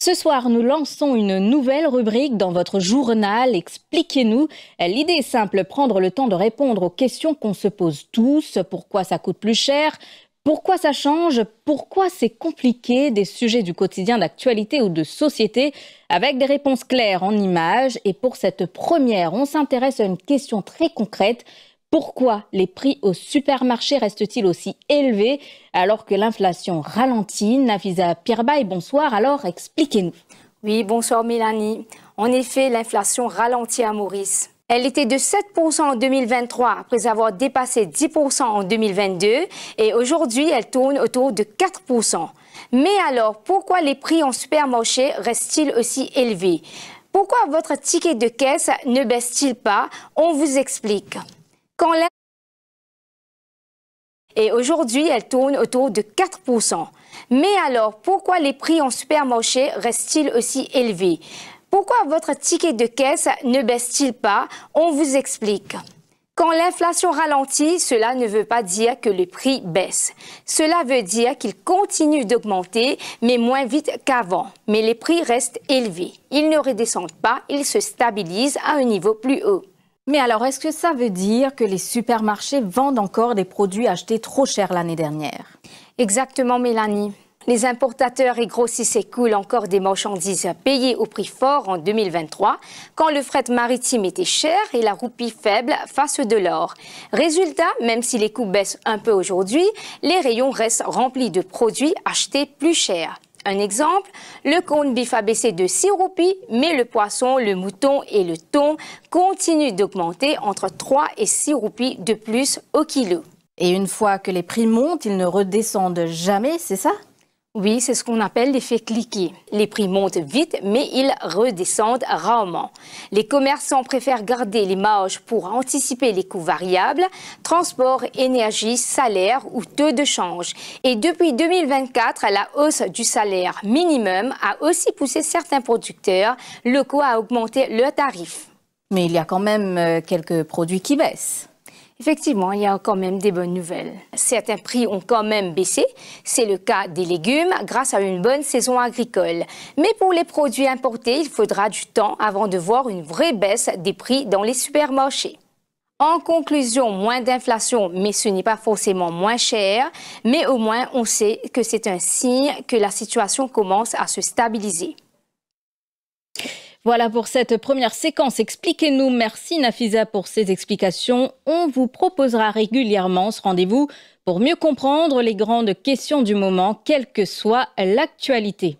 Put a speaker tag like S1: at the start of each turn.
S1: Ce soir, nous lançons une nouvelle rubrique dans votre journal. Expliquez-nous. L'idée est simple, prendre le temps de répondre aux questions qu'on se pose tous. Pourquoi ça coûte plus cher? Pourquoi ça change? Pourquoi c'est compliqué? Des sujets du quotidien d'actualité ou de société avec des réponses claires en images. Et pour cette première, on s'intéresse à une question très concrète. Pourquoi les prix au supermarché restent-ils aussi élevés alors que l'inflation ralentit? Nafisa Pirbay, bonsoir. Alors, expliquez-nous.
S2: Oui, bonsoir Mélanie. En effet, l'inflation ralentit à Maurice. Elle était de 7% en 2023 après avoir dépassé 10% en 2022 et aujourd'hui, elle tourne autour de 4%. Mais alors, pourquoi les prix en supermarché restent-ils aussi élevés? Pourquoi votre ticket de caisse ne baisse-t-il pas? On vous explique. Et aujourd'hui, elle tourne autour de 4%. Mais alors, pourquoi les prix en supermarché restent-ils aussi élevés? Pourquoi votre ticket de caisse ne baisse-t-il pas? On vous explique. Quand l'inflation ralentit, cela ne veut pas dire que le prix baisse. Cela veut dire qu'il continue d'augmenter, mais moins vite qu'avant. Mais les prix restent élevés. Ils ne redescendent pas, ils se stabilisent à un niveau plus haut.
S1: Mais alors, est-ce que ça veut dire que les supermarchés vendent encore des produits achetés trop chers l'année dernière?
S2: Exactement, Mélanie. Les importateurs et grossistes écoulent encore des marchandises payées au prix fort en 2023, quand le fret maritime était cher et la roupie faible face de l'or. Résultat, même si les coûts baissent un peu aujourd'hui, les rayons restent remplis de produits achetés plus chers. Un exemple, le corned beef a baissé de 6 roupies, mais le poisson, le mouton et le thon continuent d'augmenter entre 3 et 6 roupies de plus au kilo.
S1: Et une fois que les prix montent, ils ne redescendent jamais, c'est ça?
S2: Oui, c'est ce qu'on appelle l'effet cliquet. Les prix montent vite, mais ils redescendent rarement. Les commerçants préfèrent garder les marges pour anticiper les coûts variables, transport, énergie, salaire ou taux de change. Et depuis 2024, la hausse du salaire minimum a aussi poussé certains producteurs locaux à augmenter leurs tarifs.
S1: Mais il y a quand même quelques produits qui baissent.
S2: Effectivement, il y a quand même des bonnes nouvelles. Certains prix ont quand même baissé. C'est le cas des légumes grâce à une bonne saison agricole. Mais pour les produits importés, il faudra du temps avant de voir une vraie baisse des prix dans les supermarchés. En conclusion, moins d'inflation, mais ce n'est pas forcément moins cher. Mais au moins, on sait que c'est un signe que la situation commence à se stabiliser.
S1: Voilà pour cette première séquence. Expliquez-nous. Merci Nafisa pour ces explications. On vous proposera régulièrement ce rendez-vous pour mieux comprendre les grandes questions du moment, quelle que soit l'actualité.